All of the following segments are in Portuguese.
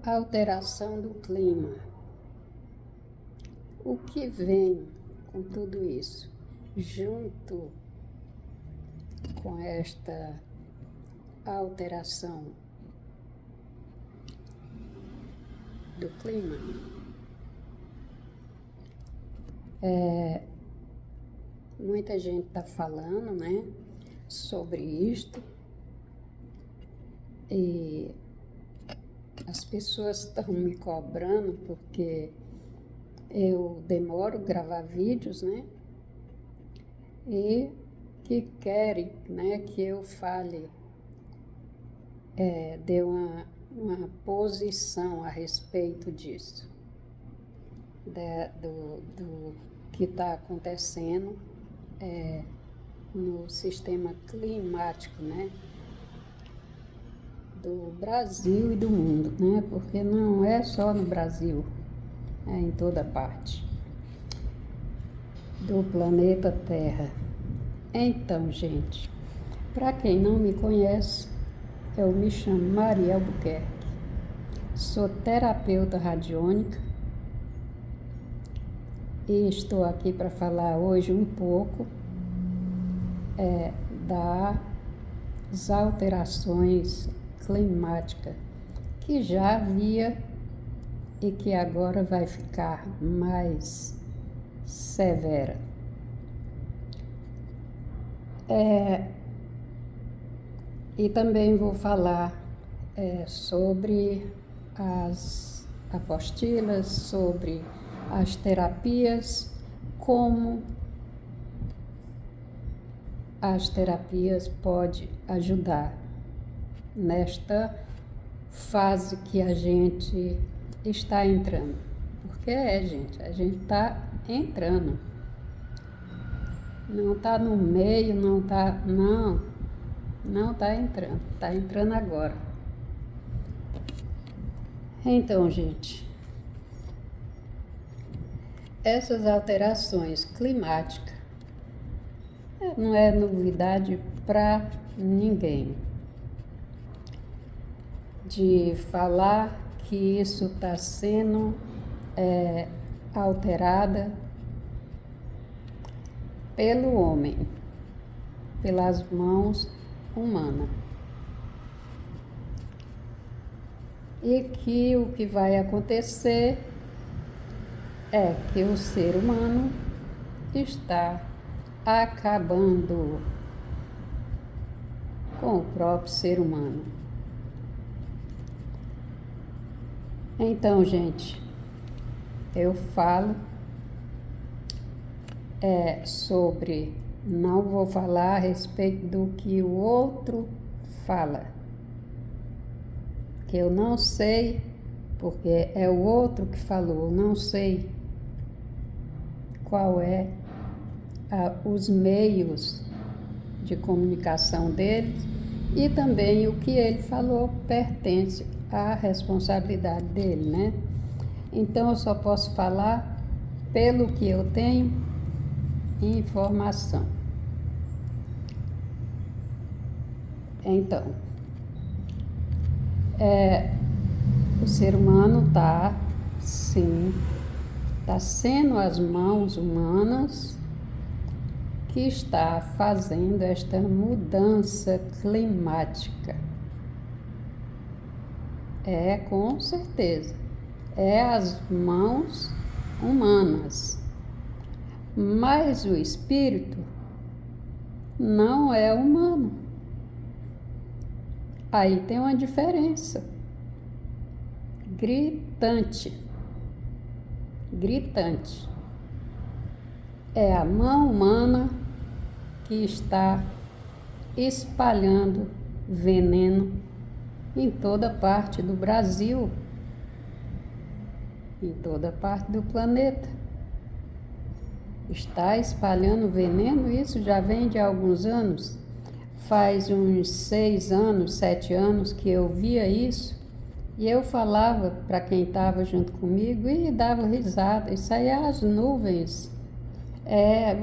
Alteração do clima. O que vem com tudo isso? Junto com esta alteração do clima, muita gente está falando, né, sobre isto, e as pessoas estão me cobrando porque eu demoro gravar vídeos, né, e que querem, né, que eu fale, dê uma posição a respeito disso, do que está acontecendo no sistema climático, né, do Brasil e do mundo, né, porque não é só no Brasil, é em toda parte do planeta Terra. Então, gente, para quem não me conhece, eu me chamo Maria Albuquerque, sou terapeuta radiônica e estou aqui para falar hoje um pouco das alterações climáticas que já havia e que agora vai ficar mais severa. E também vou falar sobre as apostilas, sobre as terapias, como as terapias podem ajudar nesta fase que a gente está entrando. Porque gente, a gente está entrando. Não está no meio, não está entrando, está entrando agora. Então, gente, essas alterações climáticas não é novidade para ninguém de falar que isso está sendo alterada pelo homem, pelas mãos humanas. E que o que vai acontecer é que o ser humano está acabando com o próprio ser humano. Então, gente, eu falo sobre, não vou falar a respeito do que o outro fala, que eu não sei, porque é o outro que falou, eu não sei qual os meios de comunicação dele, e também o que ele falou pertence à responsabilidade dele, né? Então eu só posso falar pelo que eu tenho informação. Então, o ser humano está sendo as mãos humanas que está fazendo esta mudança climática. Com certeza, as mãos humanas, mas o espírito não é humano. Aí tem uma diferença gritante. É a mão humana que está espalhando veneno em toda parte do Brasil, em toda parte do planeta. Está espalhando veneno, isso já vem de alguns anos. Faz uns 6 anos, 7 anos que eu via isso, e eu falava para quem estava junto comigo e dava risada. Isso aí é as nuvens,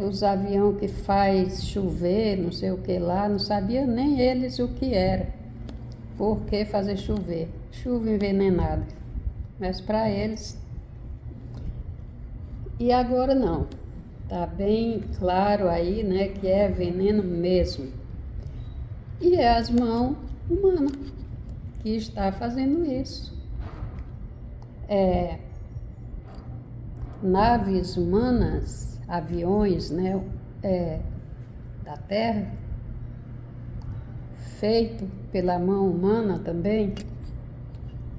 os aviões que faz chover, não sei o que lá, não sabia nem eles o que era. Por que fazer chover? Chuva envenenada. mas para eles. E agora não. Tá bem claro aí, né, que é veneno mesmo. E é as mãos humanas que está fazendo isso. Naves humanas, aviões, né, da Terra, feito pela mão humana também,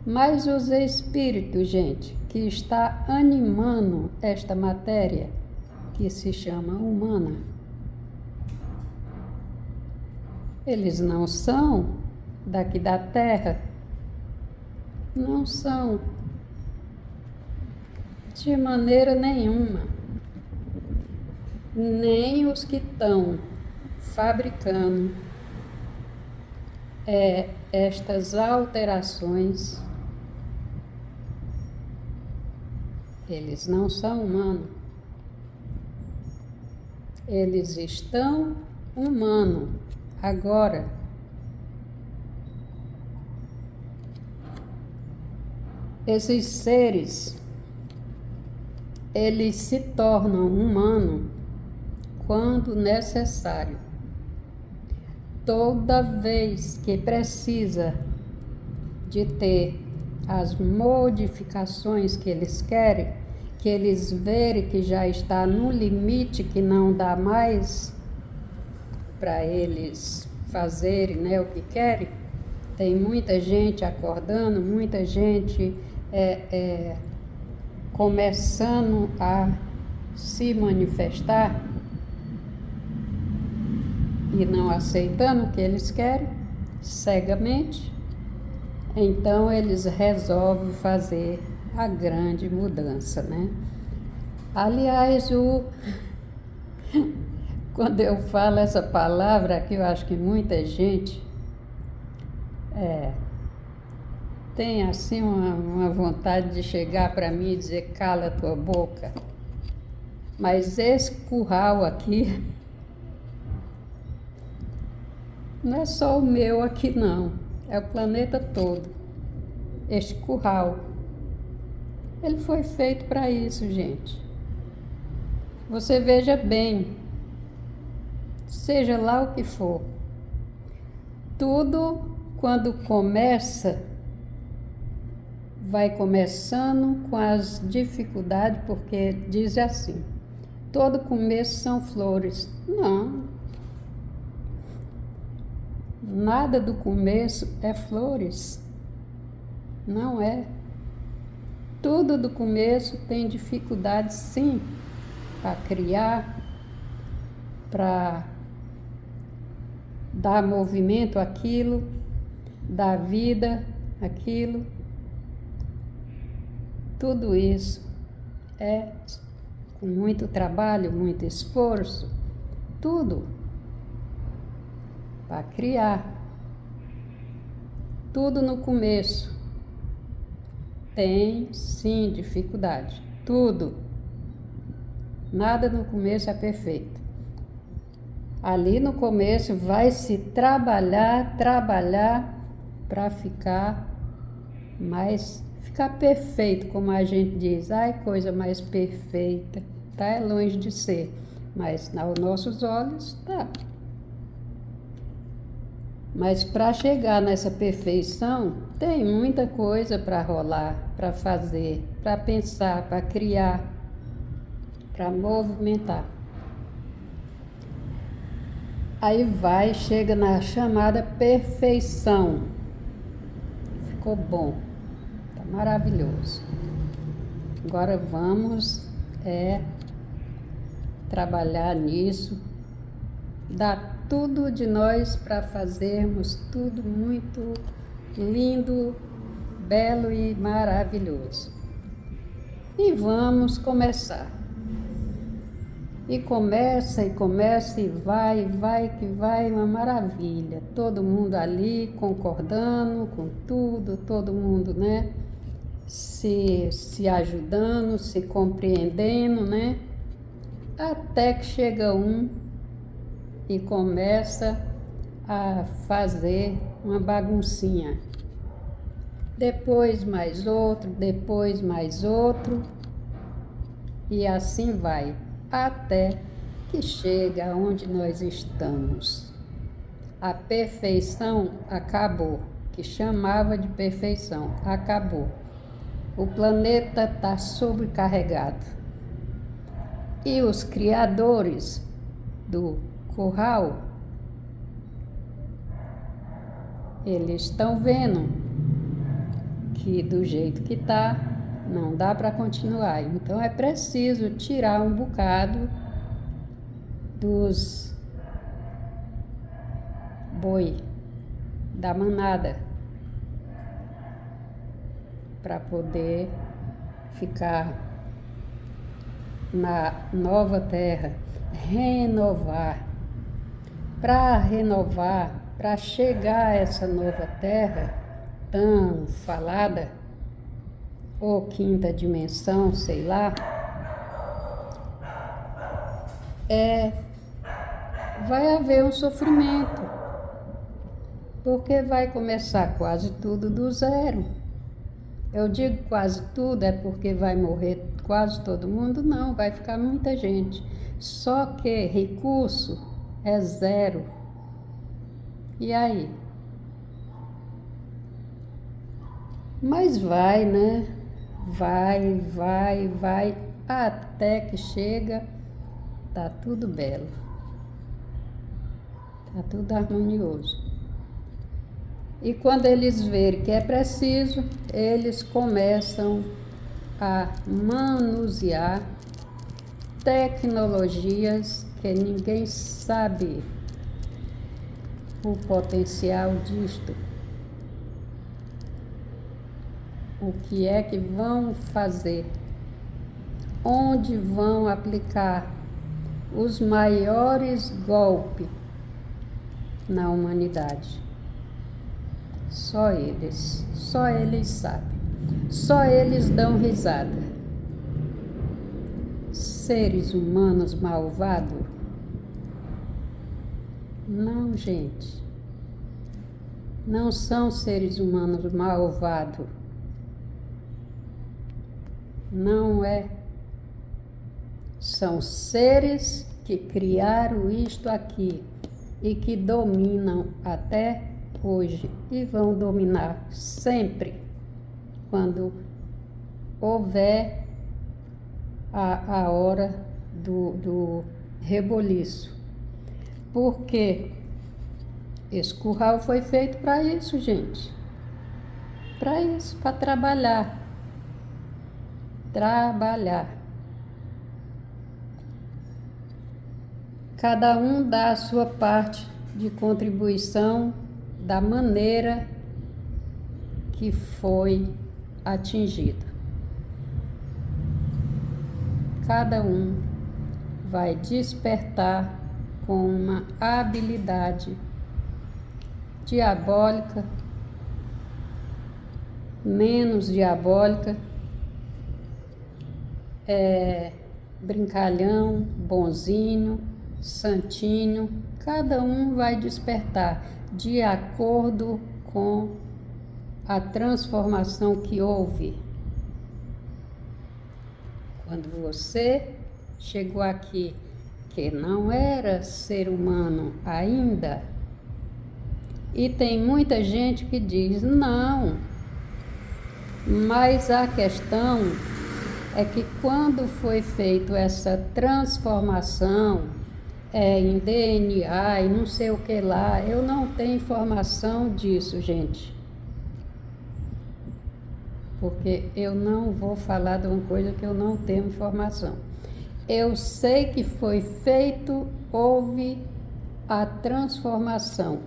mas os espíritos, gente, que está animando esta matéria, que se chama humana, eles não são daqui da Terra, não são de maneira nenhuma, nem os que estão fabricando estas alterações, eles não são humanos, eles estão humanos agora. Esses seres, eles se tornam humanos quando necessário. Toda vez que precisa de ter as modificações que eles querem, que eles verem que já está no limite, que não dá mais para eles fazerem, né, o que querem, tem muita gente acordando, muita gente começando a se manifestar e não aceitando o que eles querem, cegamente, então eles resolvem fazer a grande mudança, né? Aliás, quando eu falo essa palavra aqui, eu acho que muita gente tem assim uma vontade de chegar para mim e dizer: cala a tua boca. Mas esse curral aqui não é só o meu aqui não, é o planeta todo. Este curral, ele foi feito para isso, gente. Você veja bem, seja lá o que for, tudo quando começa, vai começando com as dificuldades, porque diz assim, todo começo são flores. Não, nada do começo é flores, não é. Tudo do começo tem dificuldade, sim, para criar, para dar movimento àquilo, dar vida àquilo. Tudo isso é com muito trabalho, muito esforço, tudo para criar. Tudo no começo tem, sim, dificuldade. Tudo. Nada no começo é perfeito. Ali no começo vai se trabalhar para ficar perfeito, como a gente diz. Ai, coisa mais perfeita. Tá, é longe de ser, mas aos nossos olhos tá. Mas para chegar nessa perfeição, tem muita coisa para rolar, para fazer, para pensar, para criar, para movimentar. Aí chega na chamada perfeição. Ficou bom, tá maravilhoso. Agora vamos trabalhar nisso, dar tudo de nós para fazermos tudo muito lindo, belo e maravilhoso. E vamos começar. E começa e vai que vai, uma maravilha. Todo mundo ali concordando com tudo, todo mundo, né? Se ajudando, se compreendendo, né? Até que chega um e começa a fazer uma baguncinha. depois mais outro, e assim vai, até que chega onde nós estamos. A perfeição acabou, que chamava de perfeição, acabou. O planeta está sobrecarregado. E os criadores do curral, eles estão vendo que do jeito que está, não dá para continuar. Então é preciso tirar um bocado dos boi da manada para poder ficar na nova terra, renovar. Para renovar, para chegar a essa nova terra tão falada, ou quinta dimensão, sei lá, vai haver um sofrimento, porque vai começar quase tudo do zero. Eu digo quase tudo, é porque vai morrer quase todo mundo? Não, vai ficar muita gente. Só que recurso é zero. E aí? Mas vai, né? Vai, até que chega, tá tudo belo. Tá tudo harmonioso. E quando eles verem que é preciso, eles começam a manusear tecnologias que ninguém sabe o potencial disto. O que é que vão fazer? Onde vão aplicar os maiores golpes na humanidade? Só eles sabem. Só eles dão risada. Seres humanos malvados? Não, gente. Não são seres humanos malvados. Não é. São seres que criaram isto aqui e que dominam até hoje e vão dominar sempre quando houver a hora do reboliço. Porque esse curral foi feito para isso, gente. Para isso, para trabalhar. Cada um dá a sua parte de contribuição da maneira que foi atingida. Cada um vai despertar com uma habilidade diabólica, menos diabólica, brincalhão, bonzinho, santinho. Cada um vai despertar de acordo com a transformação que houve. Quando você chegou aqui, que não era ser humano ainda, e tem muita gente que diz, não, mas a questão é que quando foi feita essa transformação em DNA e não sei o que lá, eu não tenho informação disso, gente. Porque eu não vou falar de uma coisa que eu não tenho informação. Eu sei que foi feito, houve a transformação.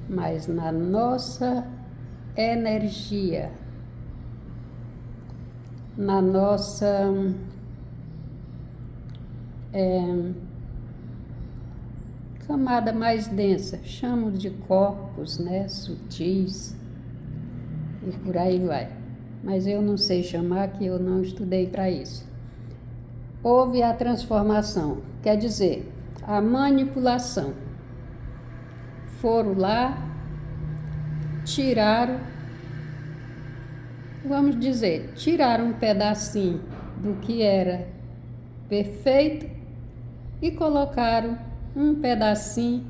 Mas na nossa energia, na nossa camada mais densa, chamo de corpos, né, sutis, e por aí vai. Mas eu não sei chamar, que eu não estudei para isso. Houve a transformação, quer dizer, a manipulação. Foram lá, tiraram, vamos dizer, tiraram um pedacinho do que era perfeito e colocaram um pedacinho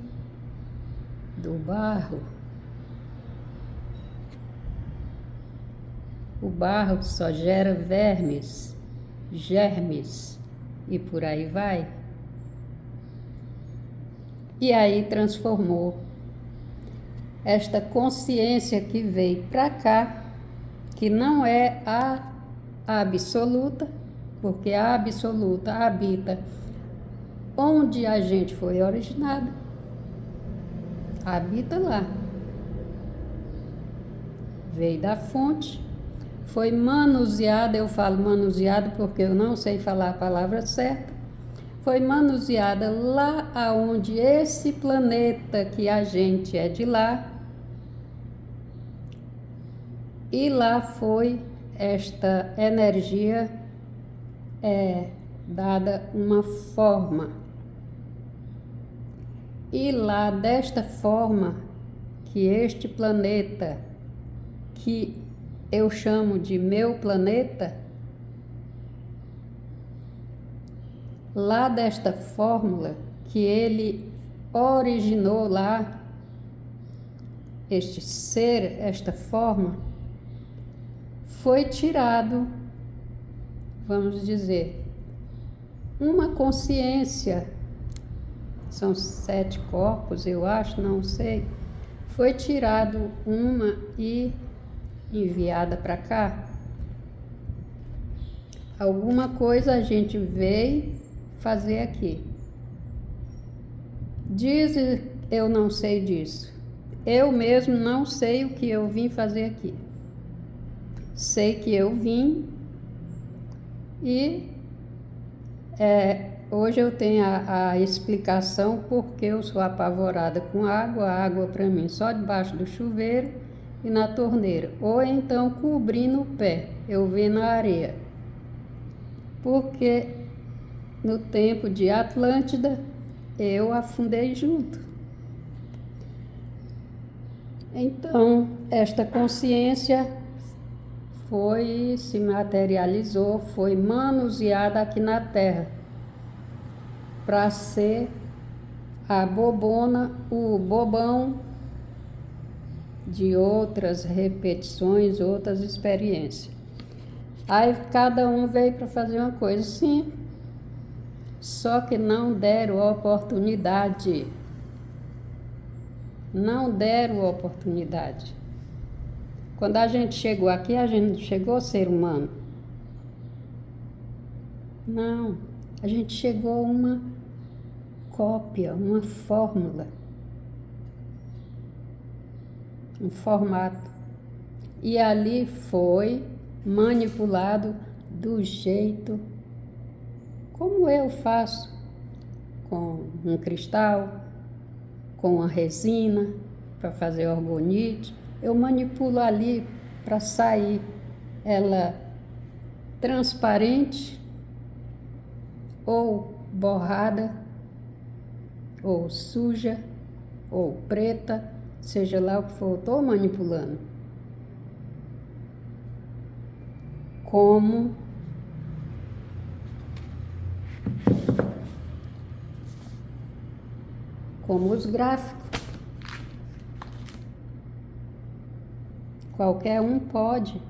do barro. O barro só gera vermes, germes e por aí vai. E aí transformou esta consciência que veio para cá, que não é a absoluta, porque a absoluta habita onde a gente foi originado, habita lá. Veio da fonte, foi manuseada, eu falo manuseado porque eu não sei falar a palavra certa, foi manuseada lá aonde esse planeta que a gente é de lá, e lá foi esta energia dada uma forma. E lá desta forma que este planeta, que eu chamo de meu planeta, lá desta fórmula que ele originou lá, este ser, esta forma, foi tirado, vamos dizer, uma consciência, são 7 corpos, eu acho, não sei, foi tirado uma e enviada para cá. Alguma coisa a gente veio fazer aqui. Diz, eu não sei disso. Eu mesmo não sei o que eu vim fazer aqui. Sei que eu vim e hoje eu tenho a explicação porque eu sou apavorada com água. A água para mim só debaixo do chuveiro e na torneira, ou então cobrindo o pé, eu venho na areia. Porque no tempo de Atlântida eu afundei junto. Então, esta consciência se materializou, foi manuseada aqui na Terra para ser a bobona, o bobão de outras repetições, outras experiências. Aí cada um veio para fazer uma coisa, sim, só que não deram oportunidade. Não deram oportunidade. Quando a gente chegou aqui, a gente não chegou ser humano. Não, a gente chegou uma cópia, uma fórmula, um formato. E ali foi manipulado do jeito como eu faço, com um cristal, com uma resina para fazer orgonite. Eu manipulo ali para sair ela transparente ou borrada ou suja ou preta, seja lá o que for, estou manipulando. Como os gráficos. Qualquer um pode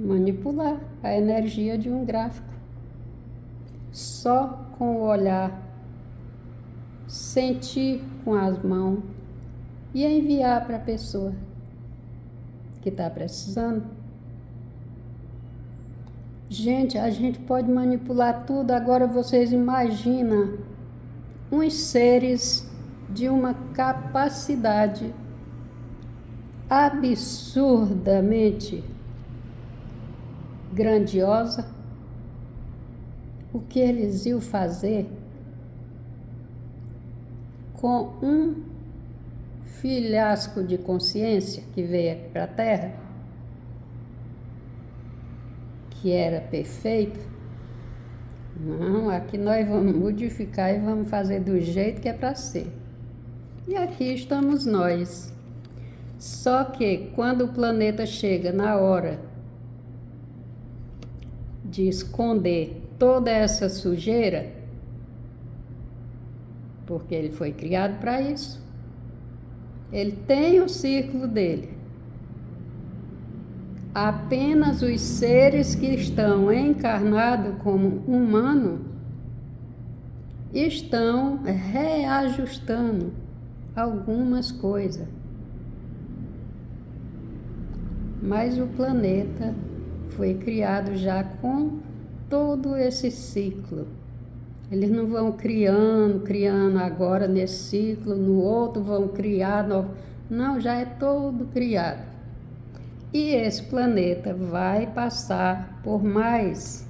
manipular a energia de um gráfico. Só com o olhar, sentir com as mãos e enviar para a pessoa que está precisando. Gente, a gente pode manipular tudo. Agora vocês imaginam uns seres de uma capacidade absurdamente grandiosa. O que eles iam fazer com um filhasco de consciência que veio para a Terra, que era perfeito? Não, aqui nós vamos modificar e vamos fazer do jeito que é para ser. E aqui estamos nós. Só que quando o planeta chega na hora de esconder toda essa sujeira, porque ele foi criado para isso, ele tem o círculo dele. Apenas os seres que estão encarnados como humano estão reajustando algumas coisas. Mas o planeta foi criado já com todo esse ciclo. Eles não vão criando agora nesse ciclo, no outro vão criar novo. Não, já é todo criado. E esse planeta vai passar por mais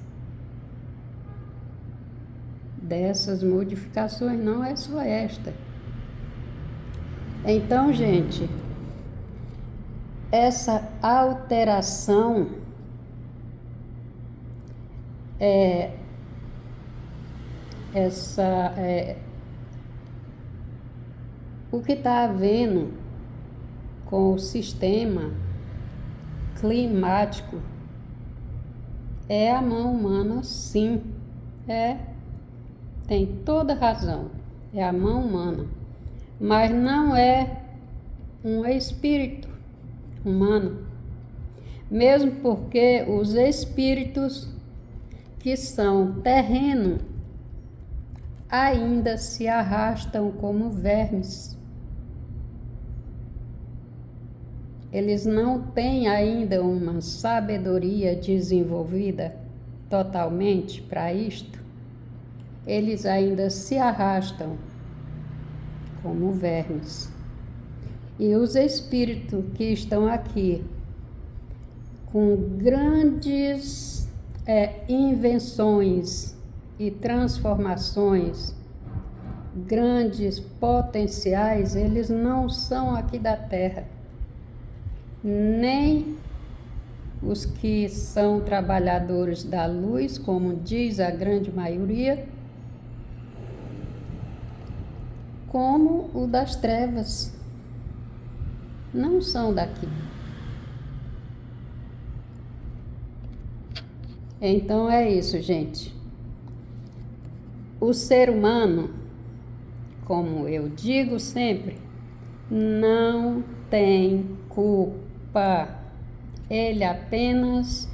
dessas modificações, não é só esta. Então, gente, essa alteração o que está havendo com o sistema climático é a mão humana, sim, tem toda razão, é a mão humana, mas não é um espírito humano, mesmo porque os espíritos que são terreno ainda se arrastam como vermes. Eles não têm ainda uma sabedoria desenvolvida totalmente para isto. Eles ainda se arrastam como vermes. E os espíritos que estão aqui com grandes invenções e transformações, grandes potenciais, eles não são aqui da Terra. Nem os que são trabalhadores da luz, como diz a grande maioria, como o das trevas, não são daqui. Então é isso, gente. O ser humano, como eu digo sempre, não tem culpa. Ele apenas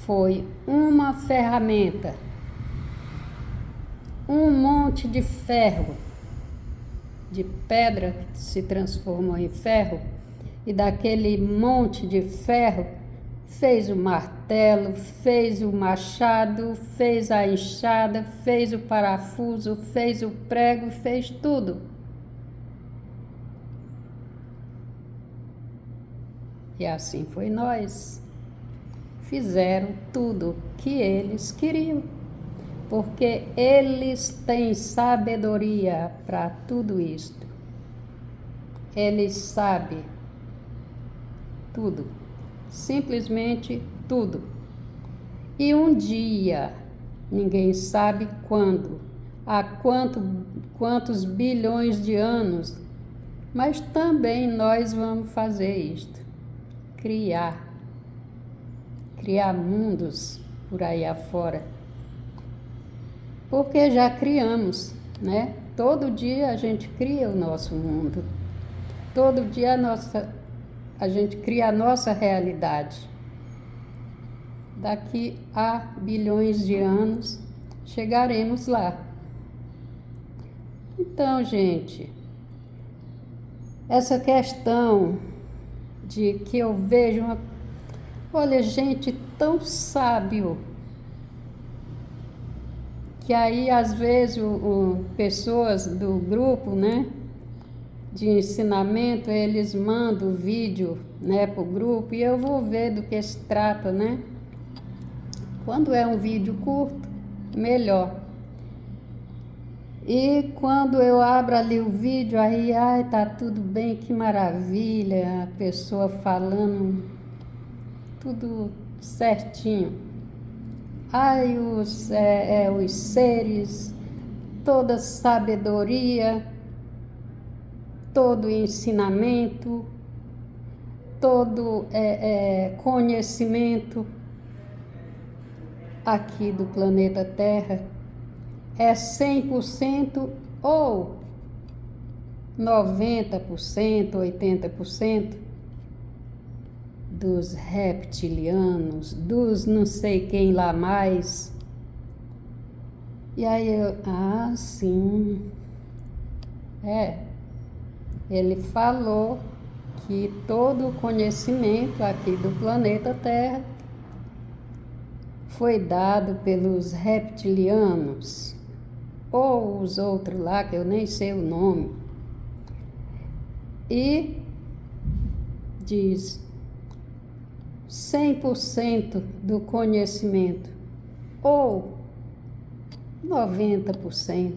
foi uma ferramenta, um monte de ferro, de pedra que se transformou em ferro, e daquele monte de ferro fez o martelo, fez o machado, fez a enxada, fez o parafuso, fez o prego, fez tudo. E assim foi nós. Fizeram tudo que eles queriam, porque eles têm sabedoria para tudo isto. Eles sabem tudo, simplesmente tudo. E um dia, ninguém sabe quando, há quantos bilhões de anos, mas também nós vamos fazer isto. Criar mundos por aí afora, porque já criamos, né? Todo dia a gente cria o nosso mundo, todo dia a gente cria a nossa realidade. Daqui a bilhões de anos chegaremos lá. Então, gente, essa questão de que eu vejo olha, gente tão sábio, que aí às vezes pessoas do grupo, né, de ensinamento, eles mandam o vídeo, né, pro grupo, e eu vou ver do que se trata, né? Quando é um vídeo curto, melhor. E quando eu abro ali o vídeo, aí, tá tudo bem, que maravilha, a pessoa falando tudo certinho. Os seres, toda sabedoria, todo ensinamento, todo conhecimento aqui do planeta Terra é 100% ou 90%, 80% dos reptilianos, dos não sei quem lá mais. E aí sim, ele falou que todo o conhecimento aqui do planeta Terra foi dado pelos reptilianos, ou os outros lá, que eu nem sei o nome. E diz 100% do conhecimento, ou 90%.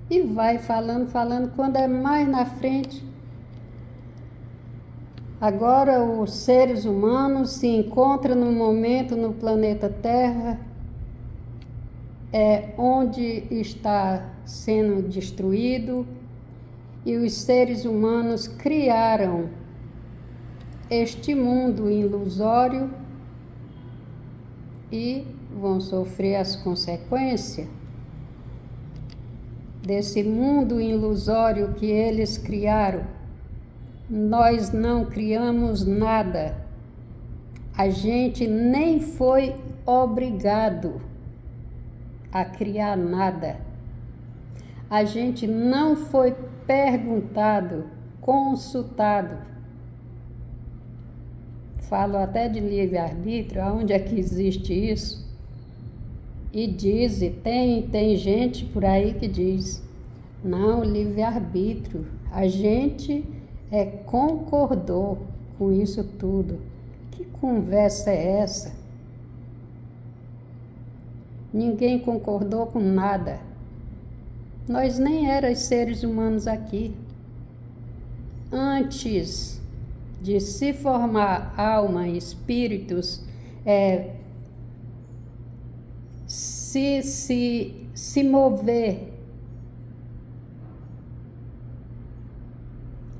E vai falando, quando é mais na frente. Agora os seres humanos se encontram no momento no planeta Terra, onde está sendo destruído, e os seres humanos criaram este mundo ilusório e vão sofrer as consequências desse mundo ilusório que eles criaram. Nós não criamos nada. A gente nem foi obrigado a criar nada. A gente não foi perguntado, consultado. Falo até de livre-arbítrio, aonde é que existe isso? E diz, tem gente por aí que diz, não, livre-arbítrio, a gente concordou com isso tudo. Que conversa é essa? Ninguém concordou com nada. Nós nem éramos seres humanos aqui. Antes de se formar alma e espíritos, se mover,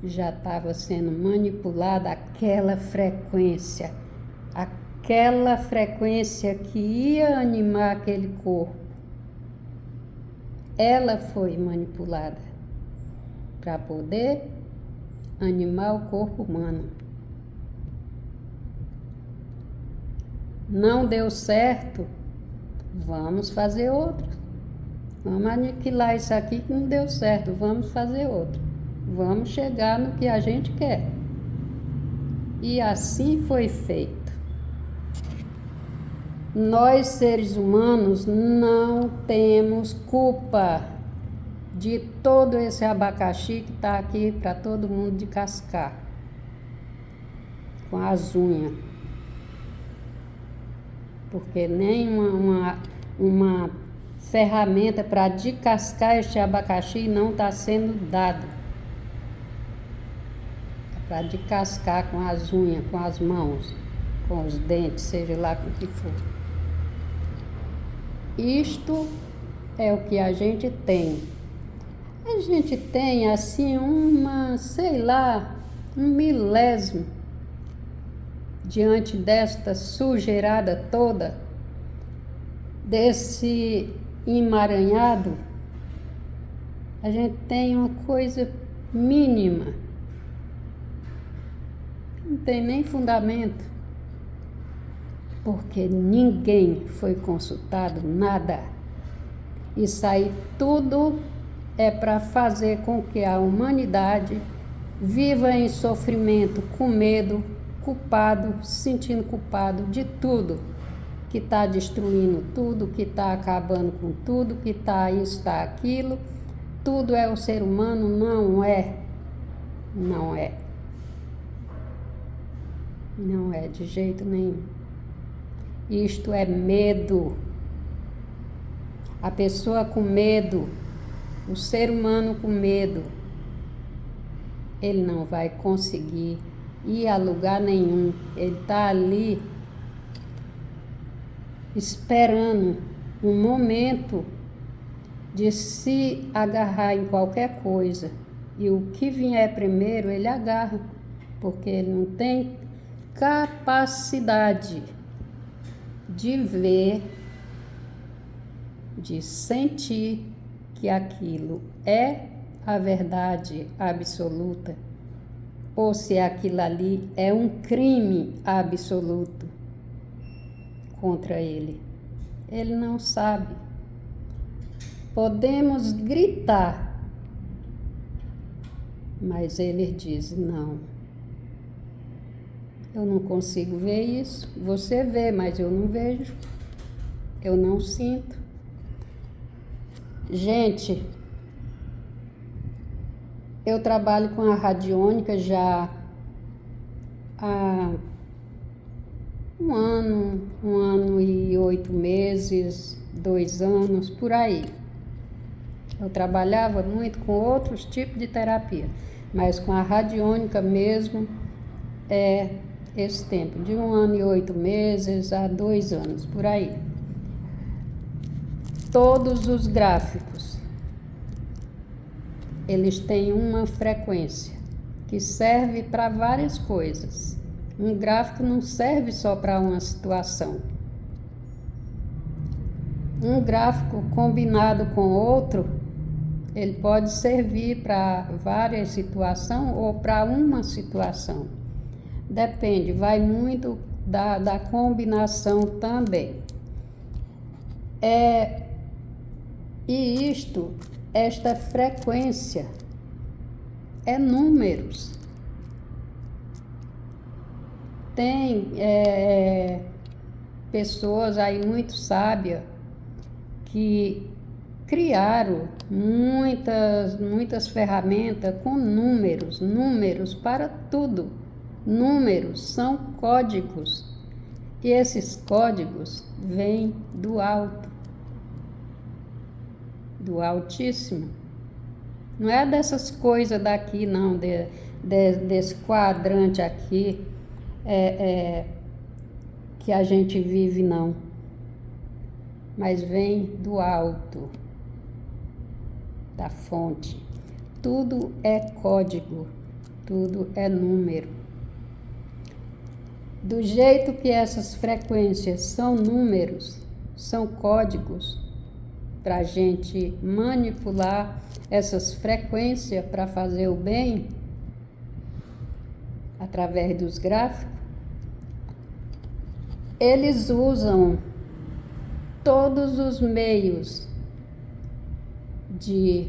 já estava sendo manipulada aquela frequência que ia animar aquele corpo. Ela foi manipulada para poder animar o corpo humano. Não deu certo, vamos fazer outro. Vamos aniquilar isso aqui que não deu certo, vamos fazer outro. Vamos chegar no que a gente quer. E assim foi feito. Nós, seres humanos, não temos culpa de todo esse abacaxi que está aqui para todo mundo descascar com as unhas. Porque nem uma ferramenta para descascar este abacaxi não está sendo dado. É para descascar com as unhas, com as mãos, com os dentes, seja lá com o que for. Isto é o que a gente tem. A gente tem assim um milésimo diante desta sujeirada toda, desse emaranhado. A gente tem uma coisa mínima, não tem nem fundamento, porque ninguém foi consultado, nada. Isso aí tudo é para fazer com que a humanidade viva em sofrimento, com medo, culpado, se sentindo culpado de tudo, que está destruindo tudo, que está acabando com tudo, que está isso, está aquilo. Tudo é o ser humano? Não é. Não é. Não é de jeito nenhum. Isto é medo. A pessoa com medo, o ser humano com medo, ele não vai conseguir ir a lugar nenhum. Ele está ali esperando um momento de se agarrar em qualquer coisa. E o que vier primeiro, ele agarra. porque ele não tem capacidade de ver, de sentir que aquilo é a verdade absoluta, ou se aquilo ali é um crime absoluto contra ele. Ele não sabe. Podemos gritar, mas ele diz: não, eu não consigo ver isso. Você vê, mas eu não vejo, eu não sinto. Gente, eu trabalho com a radiônica já há um ano e 8 meses, 2 anos, por aí. Eu trabalhava muito com outros tipos de terapia, mas com a radiônica mesmo é esse tempo, de 1 ano e 8 meses a 2 anos, por aí. Todos os gráficos, eles têm uma frequência que serve para várias coisas. Um gráfico não serve só para uma situação. Um gráfico combinado com outro, ele pode servir para várias situações ou para uma situação. Depende, vai muito da combinação também. E esta frequência é números. Tem pessoas aí muito sábias que criaram muitas ferramentas com números para tudo. Números são códigos e esses códigos vêm do alto, do Altíssimo. Não é dessas coisas daqui, não, desse quadrante aqui que a gente vive, não. Mas vem do alto, da fonte. Tudo é código, tudo é número. Do jeito que essas frequências são números, são códigos, para a gente manipular essas frequências para fazer o bem, através dos gráficos, eles usam todos os meios de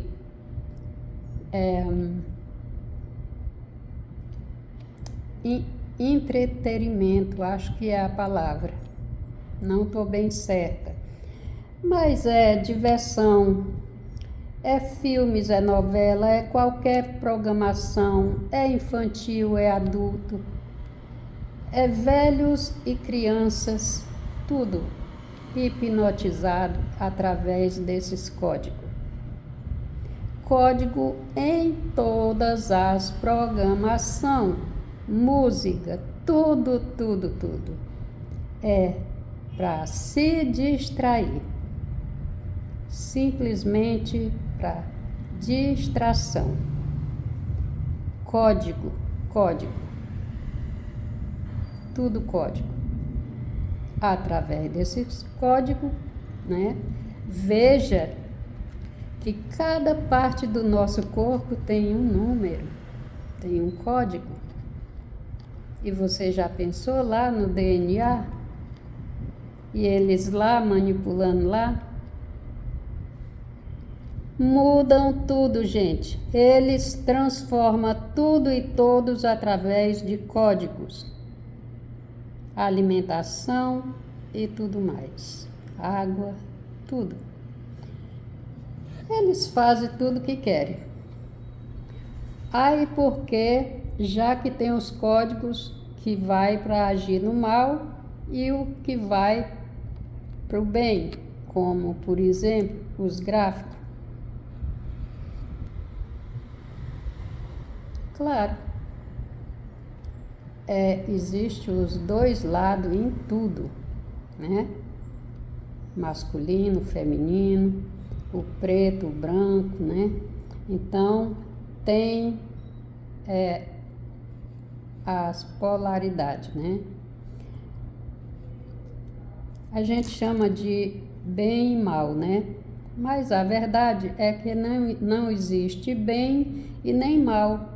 entretenimento, acho que é a palavra, não estou bem certa, mas é diversão, é filmes, é novela, é qualquer programação, é infantil, é adulto, é velhos e crianças, tudo hipnotizado através desses códigos. Código em todas as programações, música, tudo. É para se distrair. Simplesmente para distração. Código. Tudo código. Através desses códigos, né? Veja que cada parte do nosso corpo tem um número, tem um código. E você já pensou lá no DNA? E eles lá manipulando lá? Mudam tudo, gente. Eles transformam tudo e todos através de códigos. Alimentação e tudo mais. Água, tudo. Eles fazem tudo o que querem. Aí porque, já que tem os códigos que vai para agir no mal e o que vai para o bem, como, por exemplo, os gráficos. Claro, existe os dois lados em tudo, né? Masculino, feminino, o preto, o branco, né? Então, tem as polaridades, né? A gente chama de bem e mal, né? Mas a verdade é que não existe bem e nem mal.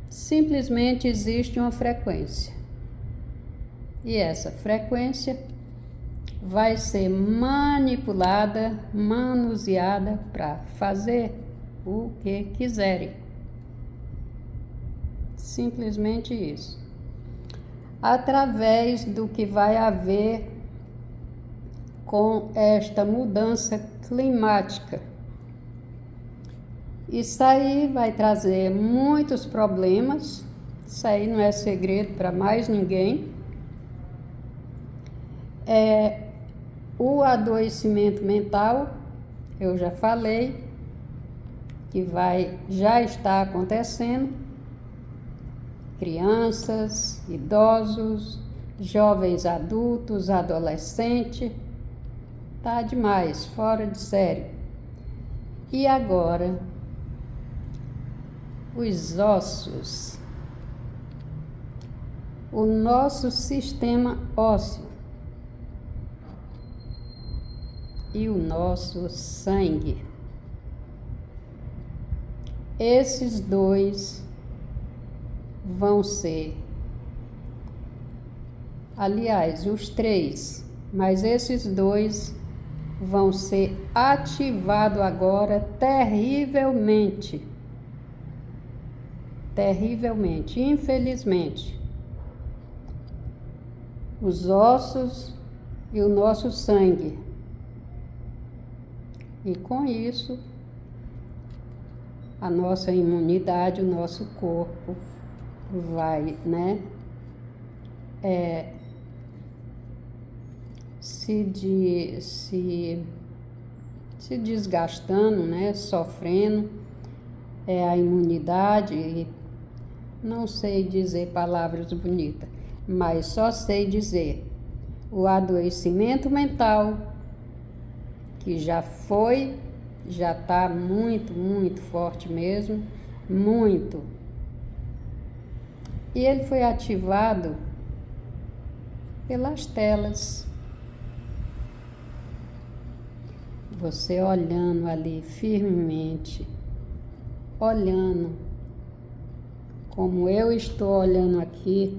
Simplesmente existe uma frequência. E essa frequência vai ser manipulada, manuseada para fazer o que quiserem. Simplesmente isso. Através do que vai haver com esta mudança climática. Isso aí vai trazer muitos problemas, isso aí não é segredo para mais ninguém. O adoecimento mental, eu já falei, que já está acontecendo. Crianças, idosos, jovens adultos, adolescentes, tá demais, fora de série. E agora, os ossos, o nosso sistema ósseo e o nosso sangue. Esses dois vão ser, aliás, os três, mas esses dois vão ser ativados agora terrivelmente. Terrivelmente, infelizmente. Os ossos e o nosso sangue. E com isso, a nossa imunidade, o nosso corpo vai, né, se desgastando, né, sofrendo, a imunidade, não sei dizer palavras bonitas, mas só sei dizer o adoecimento mental, que já está muito, muito forte mesmo, muito. E ele foi ativado pelas telas. Você olhando ali firmemente, olhando como eu estou olhando aqui,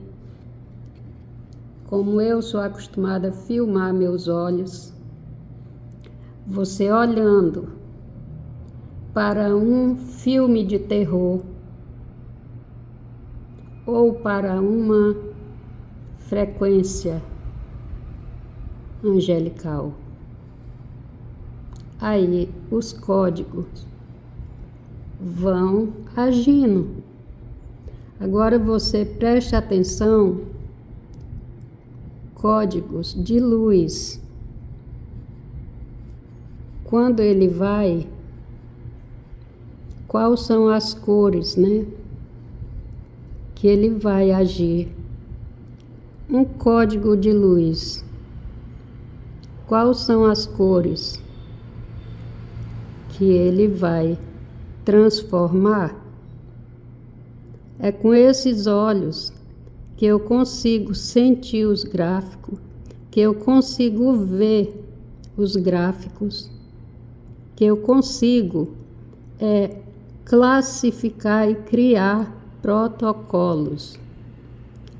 como eu sou acostumada a filmar meus olhos, você olhando para um filme de terror ou para uma frequência angelical. Aí os códigos vão agindo. Agora você preste atenção, códigos de luz. Quando ele vai, quais são as cores, né? Que ele vai agir. Um código de luz. Quais são as cores que ele vai transformar? É com esses olhos que eu consigo sentir os gráficos, que eu consigo ver os gráficos, que eu consigo classificar e criar protocolos.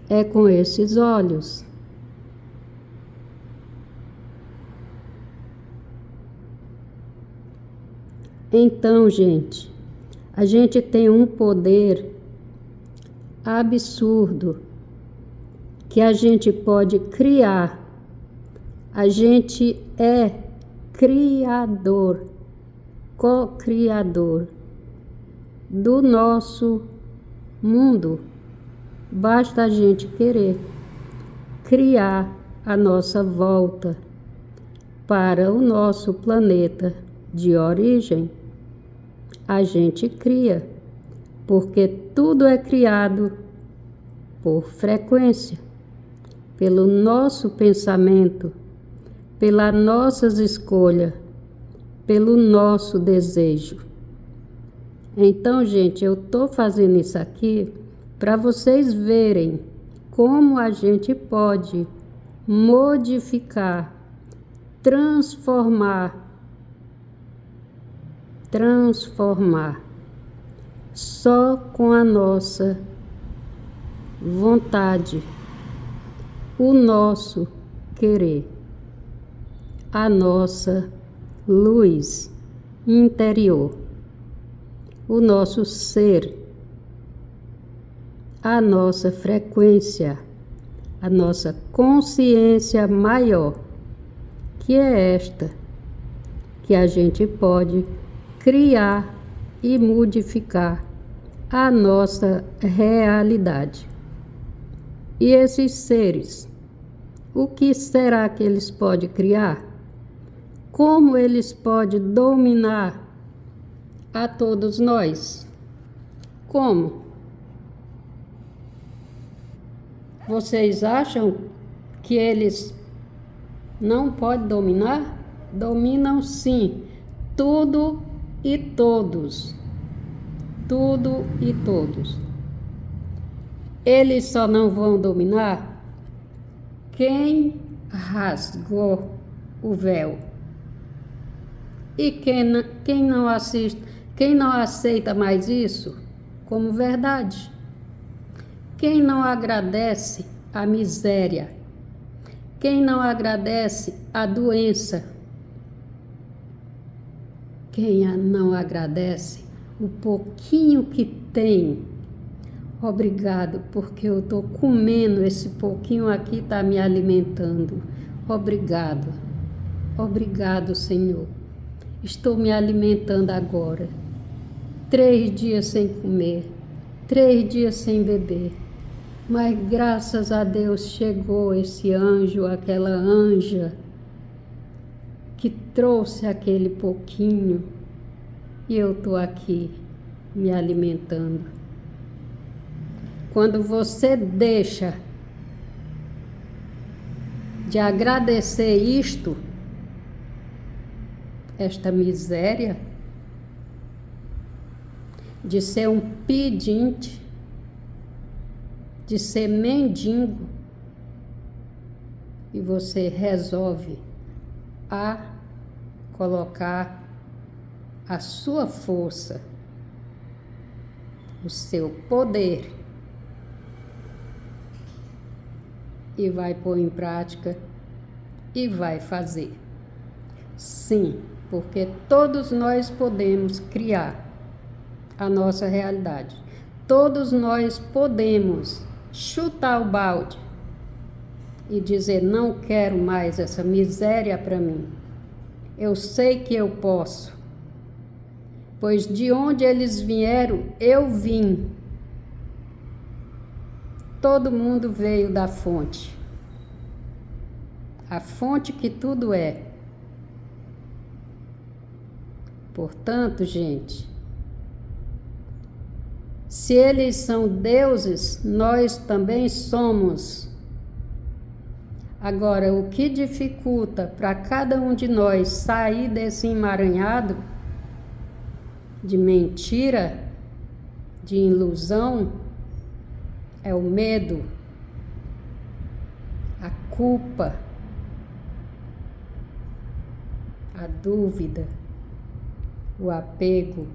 É com esses olhos. Então, gente, a gente tem um poder absurdo que a gente pode criar. A gente é criador, co-criador do nosso mundo. Basta a gente querer criar a nossa volta para o nosso planeta de origem. A gente cria, porque tudo é criado por frequência, pelo nosso pensamento, pelas nossas escolhas, pelo nosso desejo. Então, gente, eu estou fazendo isso aqui para vocês verem como a gente pode modificar, transformar só com a nossa vontade, o nosso querer, a nossa luz interior, o nosso ser, a nossa frequência, a nossa consciência maior, que é esta, que a gente pode criar e modificar a nossa realidade. E esses seres, o que será que eles podem criar? Como eles podem dominar a todos nós? Como? Vocês acham que eles não podem dominar? Dominam sim, tudo e todos. Tudo e todos. Eles só não vão dominar quem rasgou o véu. E quem não assiste, quem não aceita mais isso como verdade. Quem não agradece a miséria. Quem não agradece a doença. Quem não agradece o pouquinho que tem. Obrigado, porque eu estou comendo esse pouquinho aqui, está me alimentando. Obrigado. Obrigado, Senhor. Estou me alimentando agora. 3 dias sem comer, 3 dias sem beber. Mas graças a Deus chegou esse anjo, aquela anja, que trouxe aquele pouquinho. E eu estou aqui me alimentando. Quando você deixa de agradecer isto, esta miséria, de ser um pedinte, de ser mendigo, e você resolve a colocar a sua força, o seu poder, e vai pôr em prática e vai fazer. Sim, porque todos nós podemos criar a nossa realidade. Todos nós podemos chutar o balde e dizer: não quero mais essa miséria para mim. Eu sei que eu posso, pois de onde eles vieram, eu vim. Todo mundo veio da fonte, a fonte que tudo é. Portanto, gente, se eles são deuses, nós também somos. Agora, o que dificulta para cada um de nós sair desse emaranhado de mentira, de ilusão, é o medo, a culpa, a dúvida, o apego.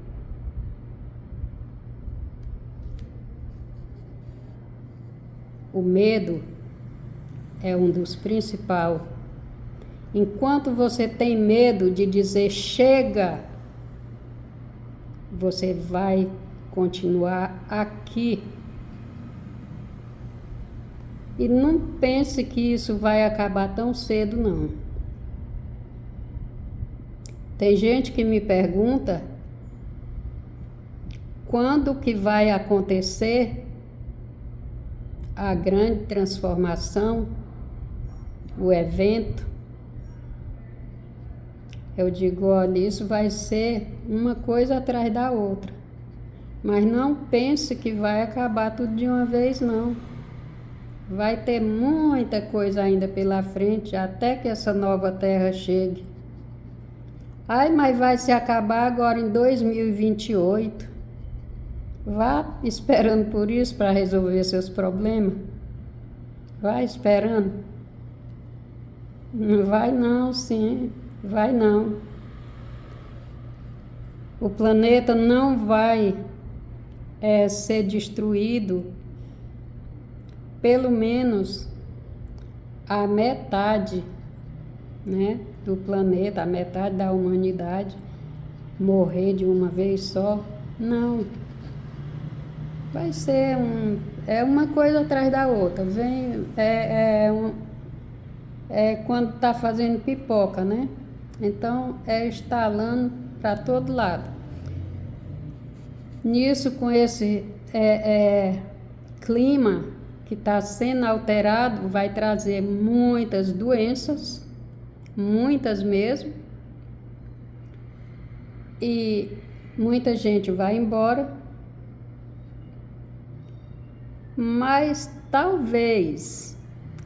O medo é um dos principais. Enquanto você tem medo de dizer chega, você vai continuar aqui. E não pense que isso vai acabar tão cedo, não. Tem gente que me pergunta quando que vai acontecer a grande transformação, o evento. Eu digo, olha, isso vai ser uma coisa atrás da outra. Mas não pense que vai acabar tudo de uma vez, não. Vai ter muita coisa ainda pela frente, até que essa nova terra chegue. Ai, mas vai se acabar agora em 2028. Vá esperando por isso para resolver seus problemas. Vai esperando. Não vai não, sim. Vai não. O planeta não vai ser destruído, pelo menos a metade, né, do planeta, a metade da humanidade morrer de uma vez só. Não. Vai ser uma coisa atrás da outra. Vem, quando está fazendo pipoca, né? Então, estalando para todo lado. Nisso, com esse clima que está sendo alterado, vai trazer muitas doenças, muitas mesmo, e muita gente vai embora, mas talvez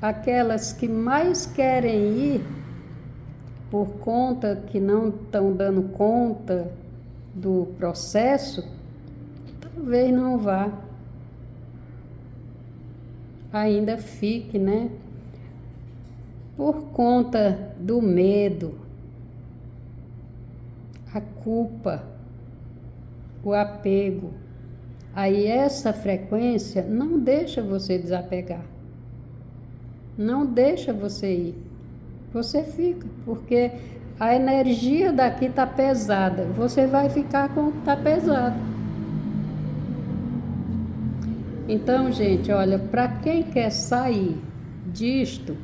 aquelas que mais querem ir, por conta que não estão dando conta do processo, talvez não vá. Ainda fique, né? Por conta do medo, a culpa, o apego. Aí essa frequência não deixa você desapegar. Não deixa você ir. Você fica, porque a energia daqui está pesada. Você vai ficar com o que está pesado. Então, gente, olha, para quem quer sair disto,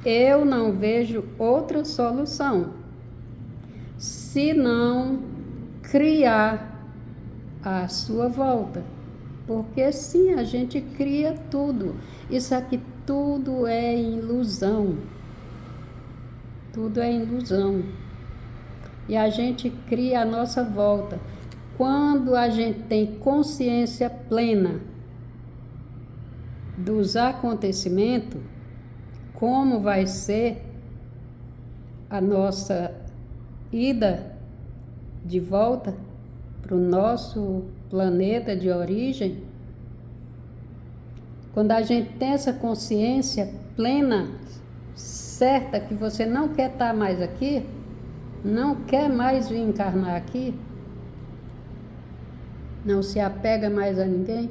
eu não vejo outra solução, senão criar a sua volta. Porque sim, a gente cria tudo. Isso aqui tudo é ilusão. Tudo é ilusão. E a gente cria a nossa volta. Quando a gente tem consciência plena dos acontecimentos, como vai ser a nossa ida de volta para o nosso planeta de origem, quando a gente tem essa consciência plena, certa, que você não quer estar mais aqui, não quer mais vir encarnar aqui, não se apega mais a ninguém,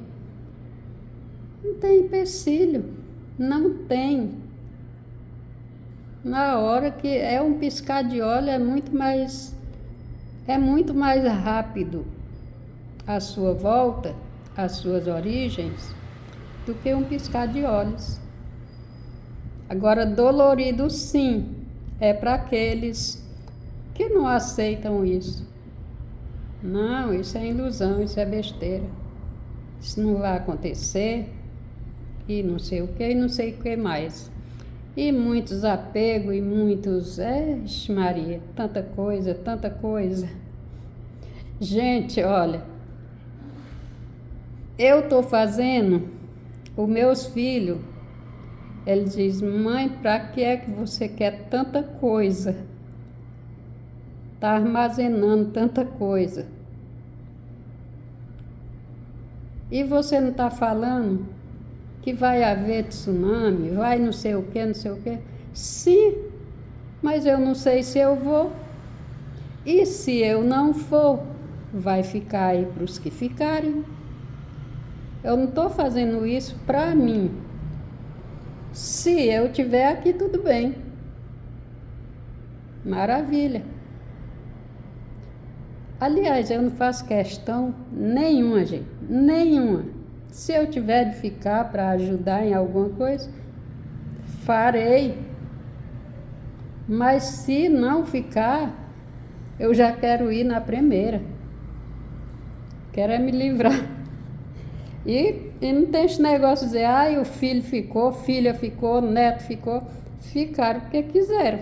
não tem empecilho, não tem. Na hora que é um piscar de olho, é muito mais rápido a sua volta, as suas origens, do que um piscar de olhos. Agora, dolorido sim, é para aqueles que não aceitam isso. Não, isso é ilusão, isso é besteira. Isso não vai acontecer, e não sei o que, e não sei o que mais. E muitos apegos, e muitos... Maria, tanta coisa, tanta coisa. Gente, olha, eu estou fazendo, os meus filhos, eles dizem, mãe, para que é que você quer tanta coisa? Está armazenando tanta coisa. E você não está falando que vai haver tsunami, vai não sei o que, não sei o que? Sim, mas eu não sei se eu vou. E se eu não for, vai ficar aí para os que ficarem. Eu não estou fazendo isso para mim. Se eu estiver aqui, tudo bem. Maravilha. Aliás, eu não faço questão nenhuma, gente. Nenhuma. Se eu tiver de ficar para ajudar em alguma coisa, farei. Mas se não ficar, eu já quero ir na primeira. Quero é me livrar. E não tem esse negócio de dizer, o filho ficou, filha ficou, neto ficou. Ficaram porque quiseram.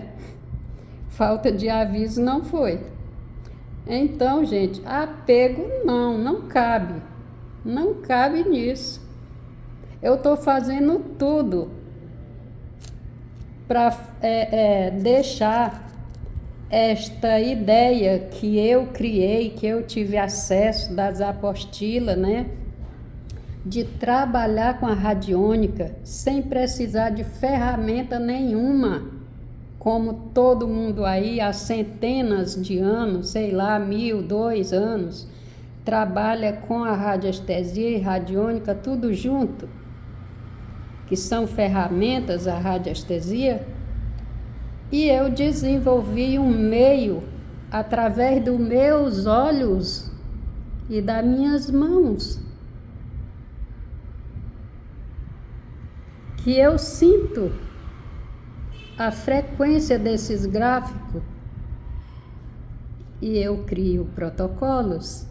Falta de aviso não foi. Então, gente, apego não cabe. Não cabe nisso. Eu estou fazendo tudo para deixar esta ideia que eu criei, que eu tive acesso das apostilas, né? De trabalhar com a radiônica sem precisar de ferramenta nenhuma, como todo mundo aí há centenas de anos, sei lá, 1000, 2 anos, trabalha com a radiestesia e radiônica tudo junto, que são ferramentas a radiestesia. E eu desenvolvi um meio através dos meus olhos e das minhas mãos, que eu sinto a frequência desses gráficos e eu crio protocolos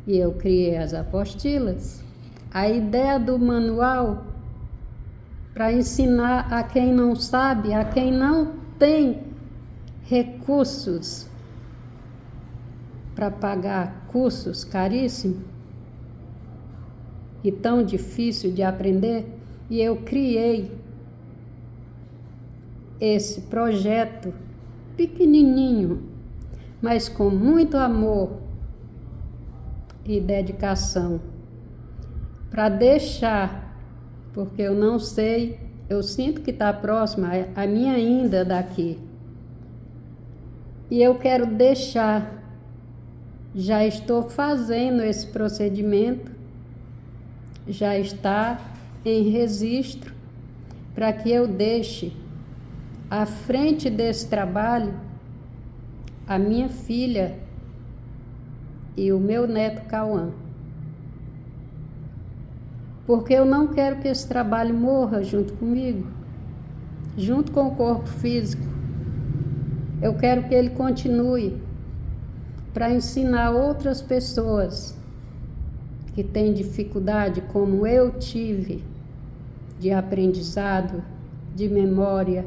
e eu criei as apostilas. A ideia do manual para ensinar a quem não sabe, a quem não tem recursos para pagar cursos caríssimos e tão difícil de aprender, e eu criei esse projeto pequenininho, mas com muito amor e dedicação, para deixar, porque eu não sei, eu sinto que está próxima a minha ida daqui. E eu quero deixar, já estou fazendo esse procedimento, já está em registro, para que eu deixe à frente desse trabalho a minha filha e o meu neto Cauã. Porque eu não quero que esse trabalho morra junto comigo, junto com o corpo físico. Eu quero que ele continue para ensinar outras pessoas que têm dificuldade, como eu tive, de aprendizado, de memória,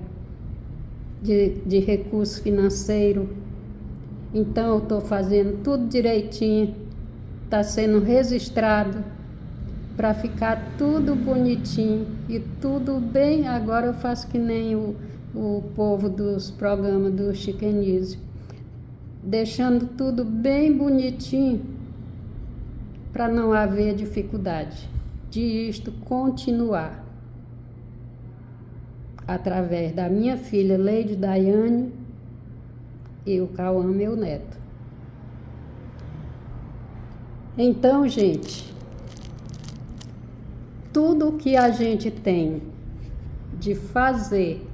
de recurso financeiro. Então eu estou fazendo tudo direitinho, está sendo registrado, para ficar tudo bonitinho e tudo bem. Agora eu faço que nem o povo dos programas do Chico Anísio, deixando tudo bem bonitinho para não haver dificuldade de isto continuar através da minha filha Leide Daiane e o Cauã, meu neto. Então, gente, tudo que a gente tem de fazer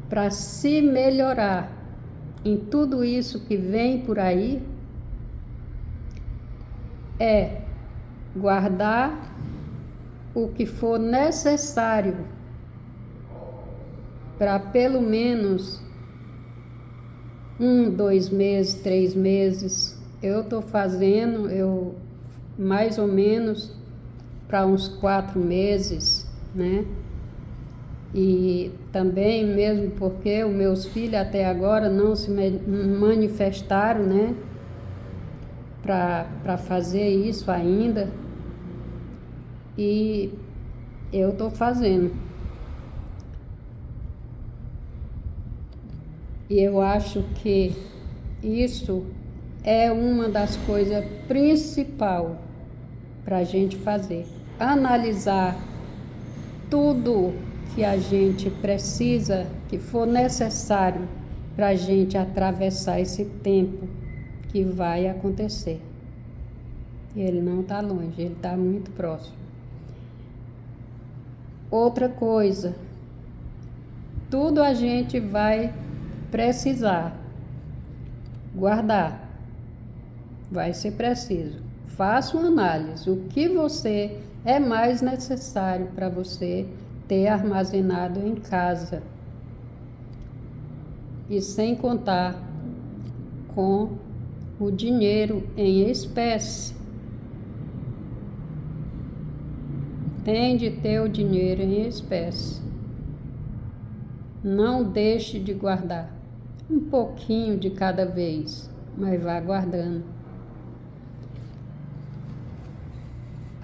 para se melhorar em tudo isso que vem por aí é guardar o que for necessário para pelo menos 1, 2 meses, 3 meses. Eu estou fazendo, mais ou menos para uns 4 meses, né? E também mesmo porque os meus filhos até agora não se manifestaram, né? Para fazer isso ainda. E eu estou fazendo. E eu acho que isso é uma das coisas principais para a gente fazer. Analisar tudo que a gente precisa, que for necessário para a gente atravessar esse tempo que vai acontecer. Ele não está longe, ele está muito próximo. Outra coisa, tudo a gente vai precisar guardar, vai ser preciso. Faça uma análise, o que você é mais necessário para você ter armazenado em casa, e sem contar com o dinheiro em espécie. Tem de ter o dinheiro em espécie. Não deixe de guardar um pouquinho de cada vez, mas vá guardando.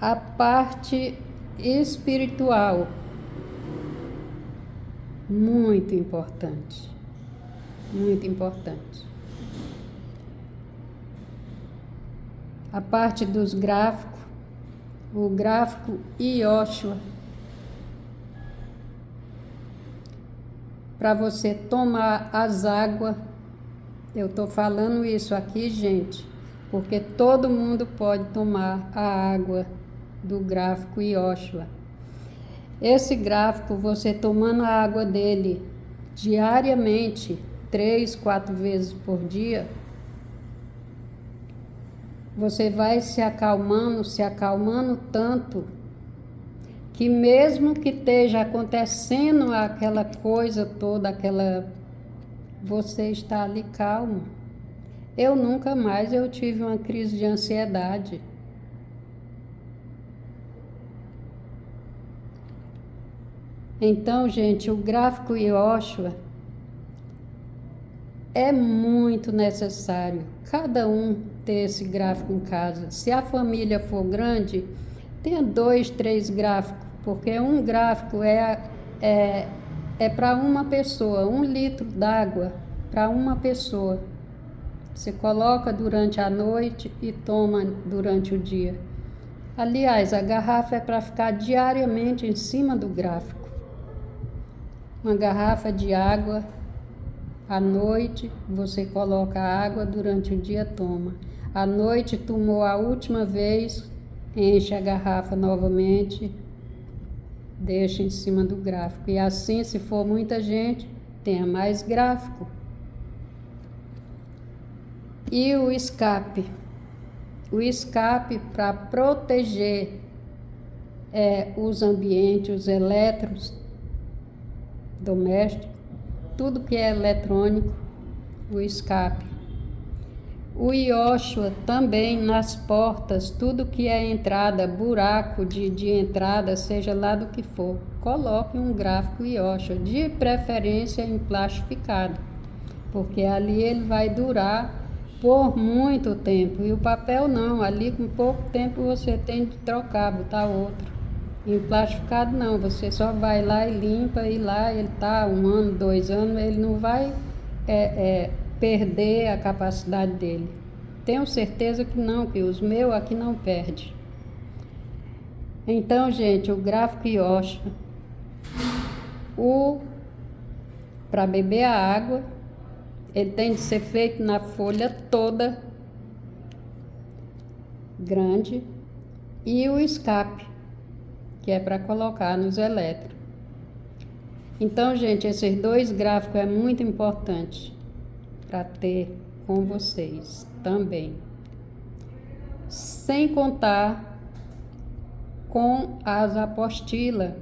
A parte espiritual, muito importante. muito importante. A parte dos gráficos, o gráfico Yoshua, para você tomar as águas. Eu estou falando isso aqui, gente, porque todo mundo pode tomar a água do gráfico Yoshua. Esse gráfico, você tomando a água dele diariamente, 3, 4 vezes por dia, você vai se acalmando tanto, que mesmo que esteja acontecendo aquela coisa toda, você está ali calmo. Eu nunca mais tive uma crise de ansiedade. Então, gente, o gráfico Yoshua é muito necessário. Cada um ter esse gráfico em casa. Se a família for grande, tenha 2, 3 gráficos, porque um gráfico é para uma pessoa, 1 litro d'água para uma pessoa. Você coloca durante a noite e toma durante o dia. Aliás, a garrafa é para ficar diariamente em cima do gráfico. Uma garrafa de água, à noite você coloca a água, durante o dia toma. À noite tomou a última vez, enche a garrafa novamente, deixa em cima do gráfico. E assim, se for muita gente, tenha mais gráfico. E o escape. O escape para proteger os ambientes, os elétrons domésticos, tudo que é eletrônico, o escape. O Yoshua também nas portas, tudo que é entrada, buraco de entrada, seja lá do que for, coloque um gráfico Yoshua, de preferência em plastificado, porque ali ele vai durar por muito tempo. E o papel não, ali com pouco tempo você tem de trocar, botar outro. Em plastificado não, você só vai lá e limpa, e lá ele tá 1 ano, 2 anos, ele não vai perder a capacidade dele. Tenho certeza que não, que os meus aqui não perde. Então, gente, o gráfico Yoshua, para beber a água, ele tem de ser feito na folha toda, grande, e o escape, que é para colocar nos elétrons. Então, gente, esses 2 gráficos é muito importante para ter com vocês também. Sem contar com as apostilas,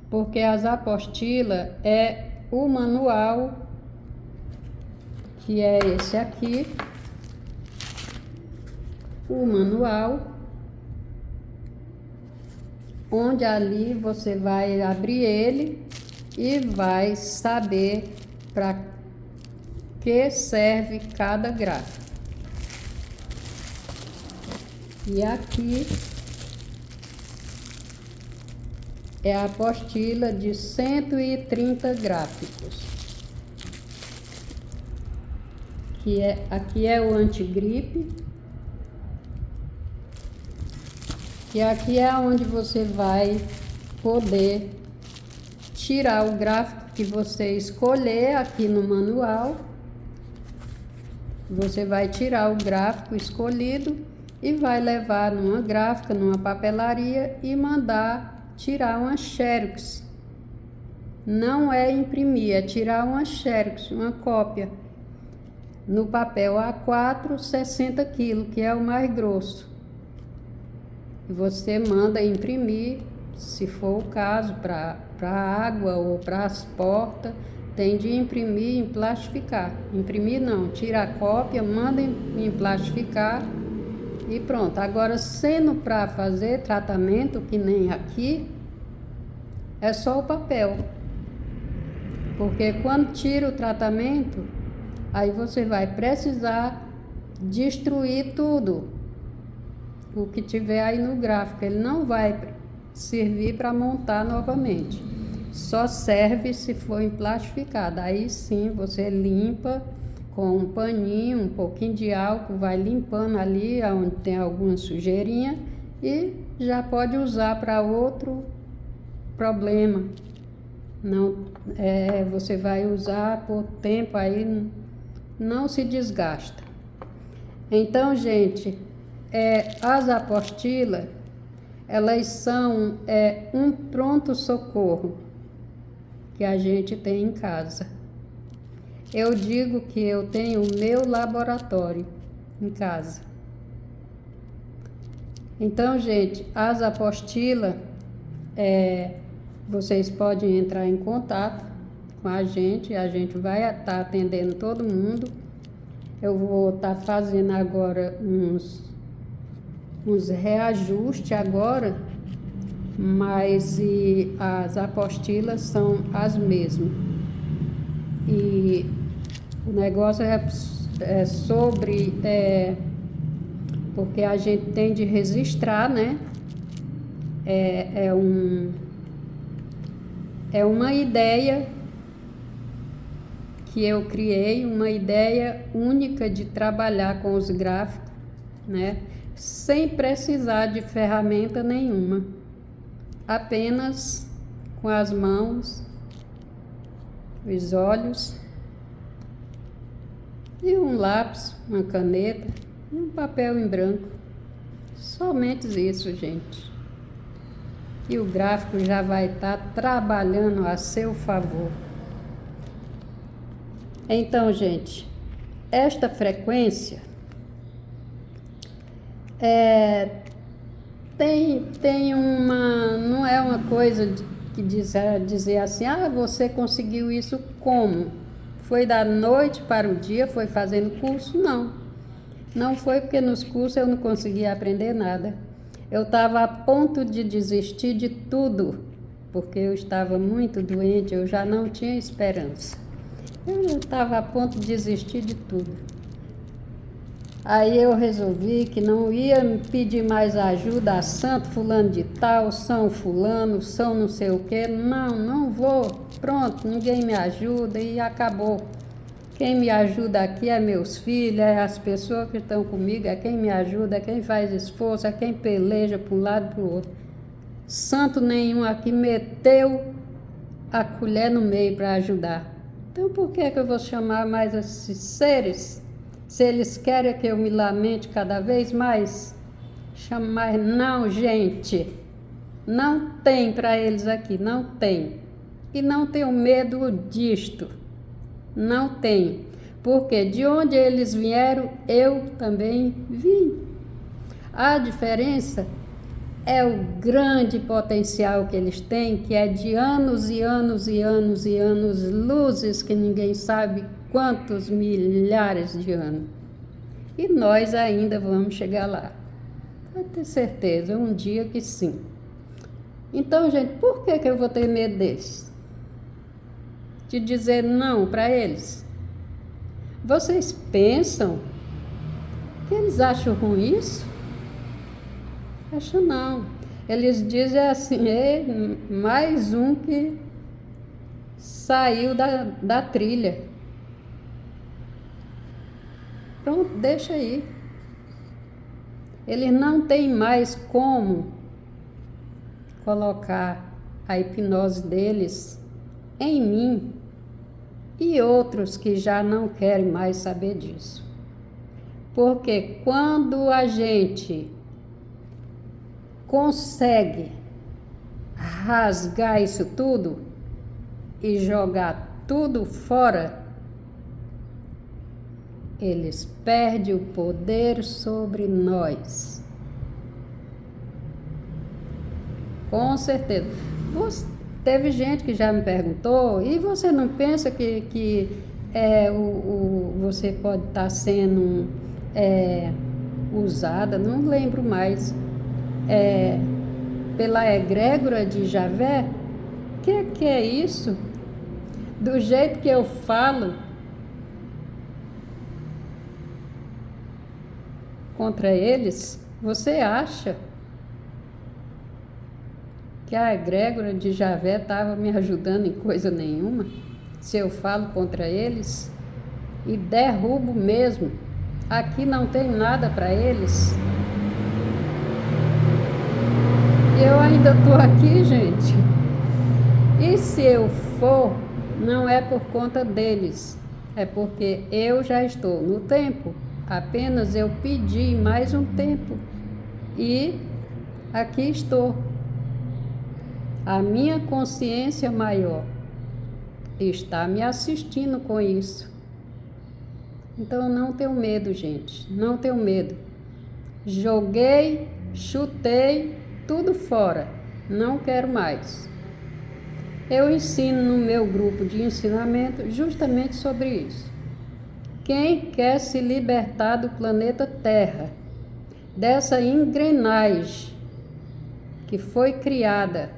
porque as apostilas é o manual, que é esse aqui, o manual, onde ali você vai abrir ele e vai saber para que serve cada gráfico. E aqui é a apostila de 130 gráficos. Aqui é o antigripe. E aqui é onde você vai poder tirar o gráfico que você escolher aqui no manual. Você vai tirar o gráfico escolhido e vai levar numa gráfica, numa papelaria e mandar tirar uma xerox. Não é imprimir, é tirar uma xerox, uma cópia. No papel A4, 60 kg, que é o mais grosso. Você manda imprimir, se for o caso, para água ou para as portas, tem de imprimir em plastificar. Imprimir não, tira a cópia, manda em plastificar e pronto. Agora, sendo para fazer tratamento, que nem aqui, é só o papel. Porque quando tira o tratamento, aí você vai precisar destruir tudo o que tiver aí no gráfico. Ele não vai servir para montar novamente. só serve se for em plastificado. Aí sim você limpa com um paninho, um pouquinho de álcool, vai limpando ali onde tem alguma sujeirinha e já pode usar para outro problema. Não, você vai usar por tempo aí, não se desgasta. Então, gente, as apostilas, elas são um pronto-socorro que a gente tem em casa. Eu digo que eu tenho o meu laboratório em casa. Então, gente, as apostilas, vocês podem entrar em contato com a gente vai estar atendendo todo mundo. Eu vou estar fazendo agora uns reajustes agora, mas as apostilas são as mesmas. E o negócio é sobre, porque a gente tem de registrar, né? É uma ideia que eu criei, uma ideia única de trabalhar com os gráficos, né? Sem precisar de ferramenta nenhuma, apenas com as mãos, os olhos e um lápis, uma caneta e um papel em branco. Somente isso, gente. E o gráfico já vai estar trabalhando a seu favor. Então, gente, esta frequência tem uma, não é uma coisa que dizer assim, você conseguiu isso como? Foi da noite para o dia, foi fazendo curso? Não foi, porque nos cursos eu não conseguia aprender nada. Eu estava a ponto de desistir de tudo, porque eu estava muito doente, eu já não tinha esperança. Eu estava a ponto de desistir de tudo. Aí eu resolvi que não ia pedir mais ajuda a santo fulano de tal, são fulano, são não sei o quê. Não vou, pronto, ninguém me ajuda e acabou. Quem me ajuda aqui é meus filhos, é as pessoas que estão comigo, é quem me ajuda, é quem faz esforço, é quem peleja para um lado e para o outro. Santo nenhum aqui meteu a colher no meio para ajudar. Então por que eu vou chamar mais esses seres? Se eles querem que eu me lamente cada vez mais, chamar, não, gente, não tem para eles aqui, não tem. E não tenho medo disto, não tem. Porque de onde eles vieram, eu também vim. A diferença é o grande potencial que eles têm, que é de anos e anos e anos e anos, luzes que ninguém sabe quantos milhares de anos. E nós ainda vamos chegar lá. Pode ter certeza, um dia que sim. Então, gente, por que eu vou ter medo deles? De dizer não para eles? Vocês pensam que eles acham ruim isso? Acho não. Eles dizem assim, mais um que saiu da trilha. Pronto, deixa aí. Eles não têm mais como colocar a hipnose deles em mim e outros que já não querem mais saber disso. Porque quando a gente consegue rasgar isso tudo e jogar tudo fora, eles perdem o poder sobre nós. Com certeza. Teve gente que já me perguntou, e você não pensa que você pode estar sendo usada, não lembro mais, pela egrégora de Javé? Que é isso? Do jeito que eu falo contra eles, você acha que a egrégora de Javé estava me ajudando em coisa nenhuma, se eu falo contra eles e derrubo mesmo. Aqui não tem nada para eles. Eu ainda estou aqui, gente. E se eu for, não é por conta deles, é porque eu já estou no tempo. Apenas eu pedi mais um tempo e aqui estou. A minha consciência maior está me assistindo com isso. Então não tenho medo, gente, não tenho medo. Joguei, chutei, tudo fora, não quero mais. Eu ensino no meu grupo de ensinamento justamente sobre isso. Quem quer se libertar do planeta Terra, dessa engrenagem que foi criada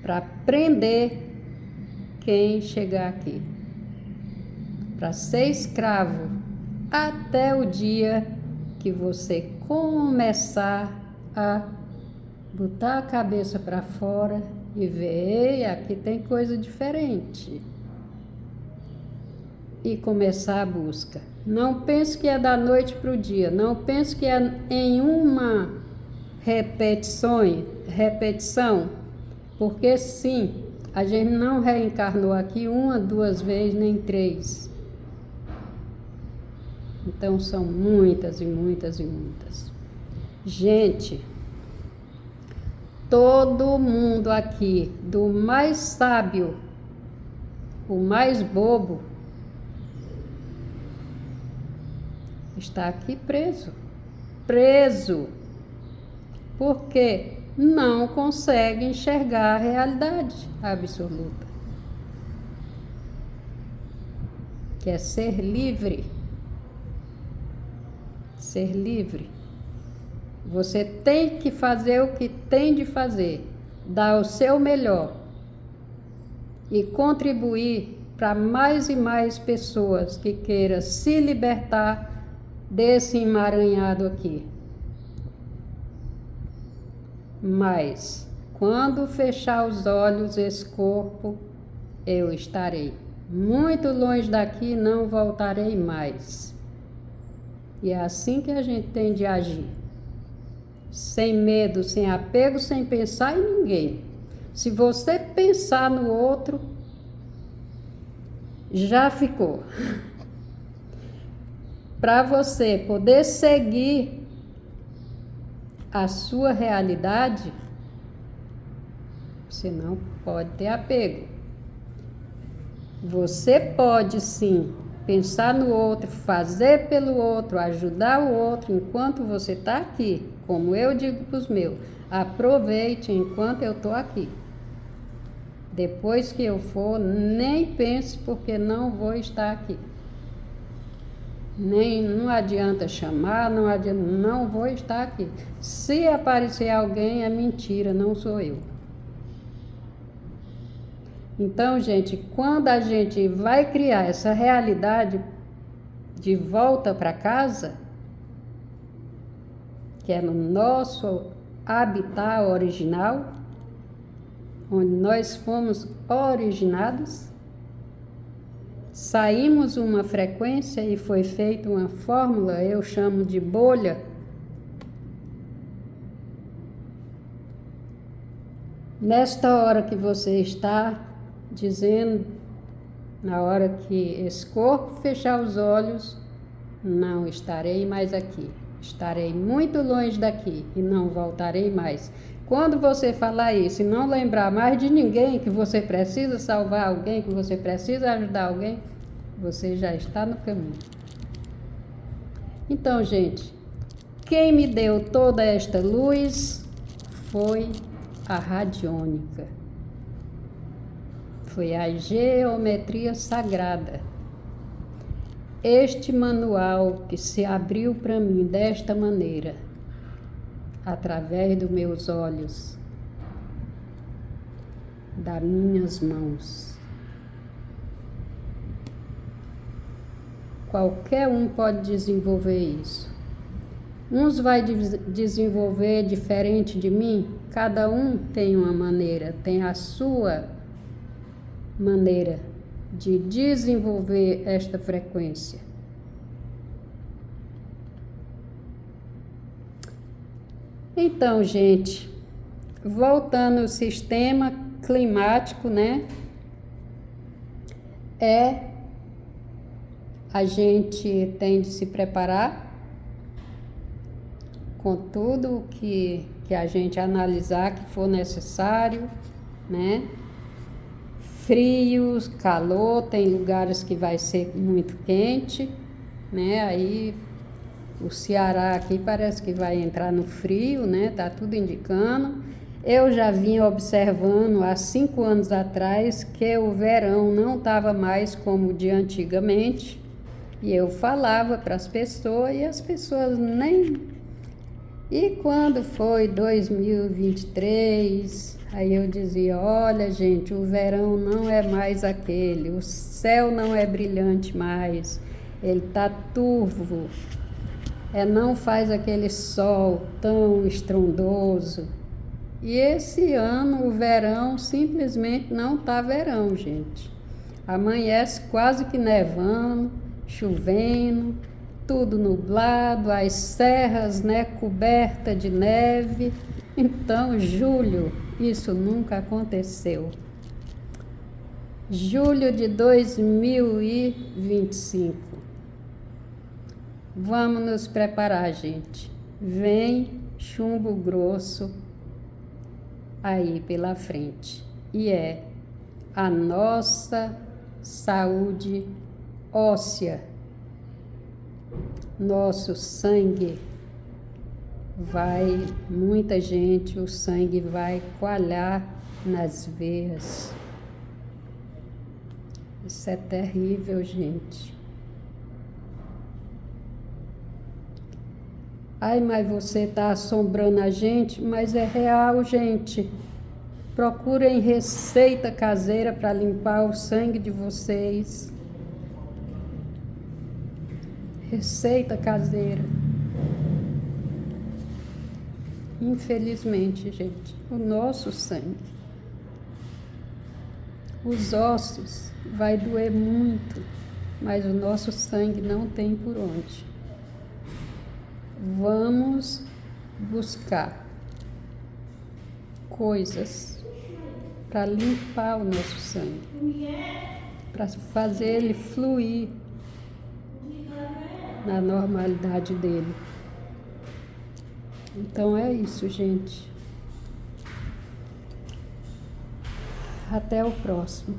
para prender quem chegar aqui, para ser escravo até o dia que você começar a botar a cabeça para fora e ver, ei, aqui tem coisa diferente. E começar a busca. Não pense que é da noite para o dia, não pense que é em uma repetição, porque sim, a gente não reencarnou aqui 1, 2 vezes, nem 3. Então são muitas e muitas e muitas. Gente, todo mundo aqui, do mais sábio, o mais bobo, está aqui preso. Preso. Porque não consegue enxergar a realidade absoluta. Que é ser livre. Ser livre. Você tem que fazer o que tem de fazer, dar o seu melhor e contribuir para mais e mais pessoas que queiram se libertar desse emaranhado aqui. Mas, quando fechar os olhos, esse corpo, eu estarei muito longe daqui, não voltarei mais. E é assim que a gente tem de agir. Sem medo, sem apego, sem pensar em ninguém. Se você pensar no outro, já ficou. Para você poder seguir a sua realidade, você não pode ter apego. Você pode sim pensar no outro, fazer pelo outro, ajudar o outro enquanto você está aqui. Como eu digo para os meus, aproveite enquanto eu estou aqui. Depois que eu for, nem pense, porque não vou estar aqui. Não adianta chamar, não vou estar aqui. Se aparecer alguém, é mentira, não sou eu. Então, gente, quando a gente vai criar essa realidade de volta para casa, que é no nosso habitat original, onde nós fomos originados, saímos uma frequência e foi feita uma fórmula, eu chamo de bolha. Nesta hora que você está dizendo, na hora que esse corpo fechar os olhos, não estarei mais aqui. Estarei muito longe daqui e não voltarei mais. Quando você falar isso e não lembrar mais de ninguém, que você precisa salvar alguém, que você precisa ajudar alguém, você já está no caminho. Então, gente, quem me deu toda esta luz foi a radiônica. Foi a geometria sagrada. Este manual que se abriu para mim desta maneira, através dos meus olhos, das minhas mãos. Qualquer um pode desenvolver isso. Uns vai desenvolver diferente de mim, cada um tem uma maneira, tem a sua maneira de desenvolver esta frequência. Então, gente, voltando ao sistema climático, né? A gente tem de se preparar com tudo que a gente analisar que for necessário, né? Frios, calor, tem lugares que vai ser muito quente, né? Aí o Ceará aqui parece que vai entrar no frio, né? Tá tudo indicando. Eu já vinha observando há 5 anos atrás que o verão não estava mais como o de antigamente. E eu falava para as pessoas e as pessoas nem... E quando foi 2023, aí eu dizia, olha gente, o verão não é mais aquele, o céu não é brilhante mais, ele tá turvo, não faz aquele sol tão estrondoso. E esse ano o verão simplesmente não tá verão, gente. Amanhece quase que nevando, chovendo, tudo nublado, as serras, né, coberta de neve. Então, julho, isso nunca aconteceu. Julho de 2025. Vamos nos preparar, gente. Vem chumbo grosso aí pela frente. E é a nossa saúde óssea. Nosso sangue vai, muita gente, o sangue vai coalhar nas veias. Isso é terrível, gente. Ai, mas você está assombrando a gente, mas é real, gente. Procurem receita caseira para limpar o sangue de vocês. Receita caseira. Infelizmente, gente, o nosso sangue, os ossos, vai doer muito, mas o nosso sangue não tem por onde. Vamos buscar coisas para limpar o nosso sangue, para fazer ele fluir na normalidade dele. Então é isso, gente. Até o próximo.